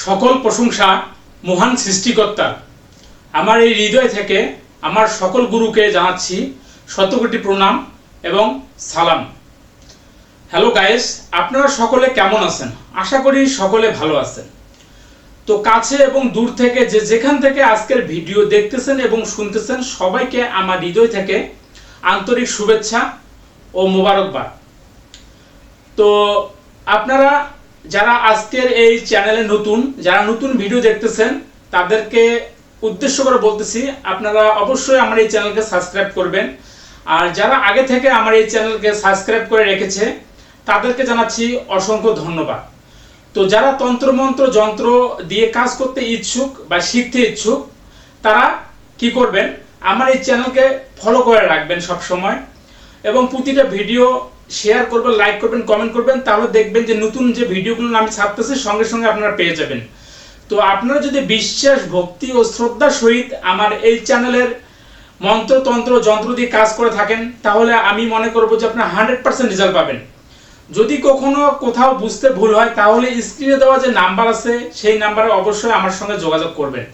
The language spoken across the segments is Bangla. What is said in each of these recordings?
সকল প্রশংসা মহান সৃষ্টিকর্তার। আমার এই হৃদয় থেকে আমার সকল গুরুকে জানাচ্ছি শতকোটি প্রণাম এবং সালাম। হ্যালো গাইস, আপনারা সকলে কেমন আছেন? আশা করি সকলে ভালো আছেন। তো কাছে এবং দূর থেকে যে যেখান থেকে আজকের ভিডিও দেখতেছেন এবং শুনতেছেন সবাইকে আমার হৃদয় থেকে আন্তরিক শুভেচ্ছা ও মোবারকবাদ। তো আপনারা যারা আজকের এই চ্যানেলে যারা নতুন ভিডিও দেখতেছেন তাদেরকে উদ্দেশ্য করে বলতেছি, আপনারা অবশ্যই আমার এই চ্যানেলকে সাবস্ক্রাইব করবেন। আর যারা আগে থেকে আমার এই চ্যানেলকে সাবস্ক্রাইব করে রেখেছে তাদেরকে জানাচ্ছি অসংখ্য ধন্যবাদ। তো যারা তন্ত্রমন্ত্র যন্ত্র দিয়ে কাজ করতে ইচ্ছুক বা শিখতে ইচ্ছুক তারা কি করবেন, আমার এই চ্যানেলকে ফলো করে রাখবেন সব সময় এবং প্রতিটা ভিডিও শেয়ার করবেন, লাইক করবেন, কমেন্ট করবেন। তাহলে দেখবেন যে নতুন যে ভিডিওগুলো আমি ছাড়তেছি সঙ্গে সঙ্গে আপনারা পেয়ে যাবেন। তো আপনারা যদি বিশ্বাস, ভক্তি ও শ্রদ্ধার সহিত আমার এই চ্যানেলের মন্ত্র তন্ত্র যন্ত্র দিয়ে কাজ করে থাকেন তাহলে আমি মনে করবো যে আপনারা 100% রেজাল্ট পাবেন। যদি কখনো কোথাও বুঝতে ভুল হয় তাহলে স্ক্রিনে দেওয়া যে নাম্বার আছে সেই নাম্বারে অবশ্যই আমার সঙ্গে যোগাযোগ করবেন।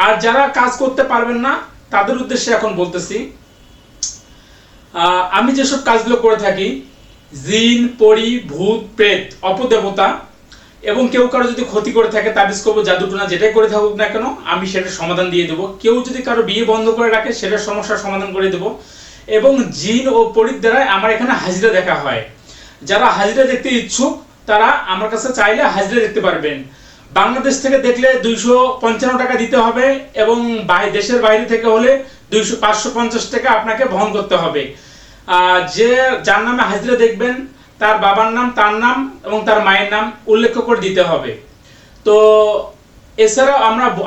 আর যারা কাজ করতে পারবেন না তাদের উদ্দেশ্যে এখন বলতেছি, আমি যেসব কাজগুলো করে থাকি, জিন, পরি, ভূত, প্রেত, অপদেবতা এবং কেউ কারো যদি ক্ষতি করে থাকে, তাবিজ করবো, জাদুটোনা যেটাই করে থাকুক না কেন আমি সেটার সমাধান দিয়ে দেবো। কেউ যদি কারো বিয়ে বন্ধ করে রাখে সেটার সমস্যার সমাধান করে দেবো। এবং জিন ও পরির দ্বারা আমার এখানে হাজিরা দেখা হয়। যারা হাজিরা দেখতে ইচ্ছুক তারা আমার কাছে চাইলে হাজিরা দেখতে পারবেন। বাংলাদেশ থেকে দেখলে 255 টাকা দিতে হবে এবং দেশের বাইরে থেকে হলে 550 টাকা আপনাকে বহন করতে হবে। যার নামে হাজিরা দেখবেন তার বাবার নাম, তার নাম এবং তার মায়ের নাম উল্লেখ করে দিতে হবে। তো এছাড়াও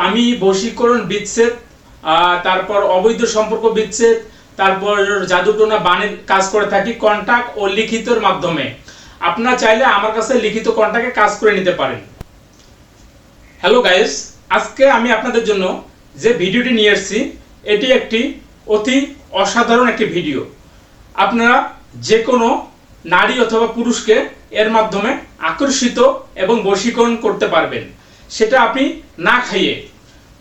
আমি বশীকরণ বিচ্ছেদ, তারপর অবৈধ সম্পর্ক বিচ্ছেদ, তারপর জাদুটোনা বাণীর কাজ করে থাকি কন্টাক্ট ও লিখিতর মাধ্যমে। আপনারা চাইলে আমার কাছে লিখিত কন্টাক্টে কাজ করে নিতে পারেন। হ্যালো গাইস, আজকে আমি আপনাদের জন্য যে ভিডিওটি নিয়ে এসেছি এটি একটি অতি অসাধারণ একটি ভিডিও। আপনারা যে কোনো নারী অথবা পুরুষকে এর মাধ্যমে আকর্ষিত এবং বশীকরণ করতে পারবেন, সেটা আপনি না খাইয়ে।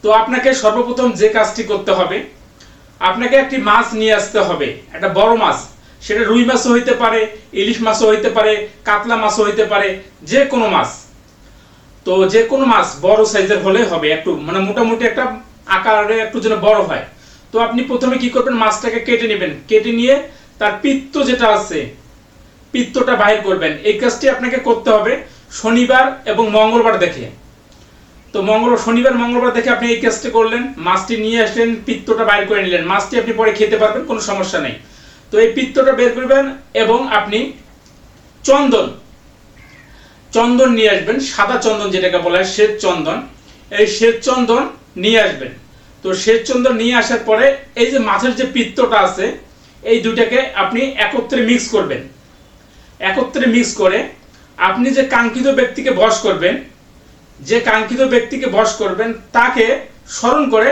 তো আপনাকে সর্বপ্রথম যে কাজটি করতে হবে, আপনাকে একটি মাছ নিয়ে আসতে হবে, একটা বড় মাছ। সেটা রুই মাছও হইতে পারে, ইলিশ মাছও হইতে পারে, কাতলা মাছও হইতে পারে, যে কোনো মাছ। তো যে কোনো মাছ বড় সাইজের হলে হবে, একটু মানে মোটামুটি একটা আকারে একটু যেন বড় হয়। তো আপনি প্রথমে কি করবেন, মাছটাকে কেটে নেবেন। কেটে নিয়ে তার পিত্ত যেটা আছে পিত্তটা বাহির করবেন। এই কাজটি আপনাকে করতে হবে শনিবার এবং মঙ্গলবার দেখে। তো শনিবার মঙ্গলবার দেখে আপনি এই কাজটি করলেন, মাছটি নিয়ে আসলেন, পিত্তটা বাইর করে নিলেন। মাছটি আপনি পরে খেতে পারবেন, কোনো সমস্যা নেই। তো এই পিত্তটা বের করবেন এবং আপনি চন্দন নিয়ে আসবেন, সাদা চন্দন যেটাকে বলা হয় শ্বেত চন্দন। এই শ্বেত চন্দন নিয়ে আসবেন। তো শ্বেত চন্দন নিয়ে আসার পরে এই যে মাছের যে পিত্তটা আছে এই দুটাকে আপনি একত্রে মিক্স করবেন। একত্রে মিক্স করে আপনি যে কাঙ্ক্ষিত ব্যক্তিকে বশ করবেন তাকে স্মরণ করে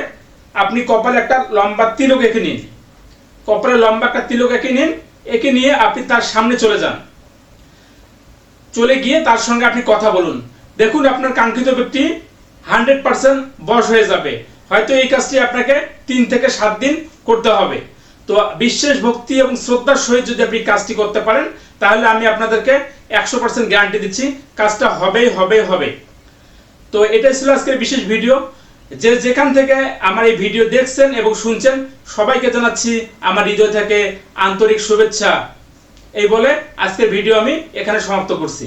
আপনি কপালে একটা লম্বা তিলক এঁকে নিন। কপালে লম্বা একটা তিলক এঁকে নিন। এঁকে নিয়ে আপনি তার সামনে চলে যান। চলে গিয়ে তার সঙ্গে আপনি কথা বলুন। দেখুন আপনার কাঙ্ক্ষিত ব্যক্তি 100% বশ হয়ে যাবে। হয়তো এই কাজটি আপনাকে 3 থেকে 7 দিন করতে হবে। তো বিশ্বাস, ভক্তি এবং শ্রদ্ধার সহিত যদি আপনি কাজটি করতে পারেন তাহলে আমি আপনাদেরকে 100% গ্যারান্টি দিচ্ছি কাজটা হবে। তো এটাই ছিল আজকের বিশেষ ভিডিও। যে যেখান থেকে আমার এই ভিডিও দেখছেন এবং শুনছেন সবাইকে জানাচ্ছি আমার হৃদয় থেকে আন্তরিক শুভেচ্ছা। এই বলে আজকের ভিডিও আমি এখানে সমাপ্ত করছি।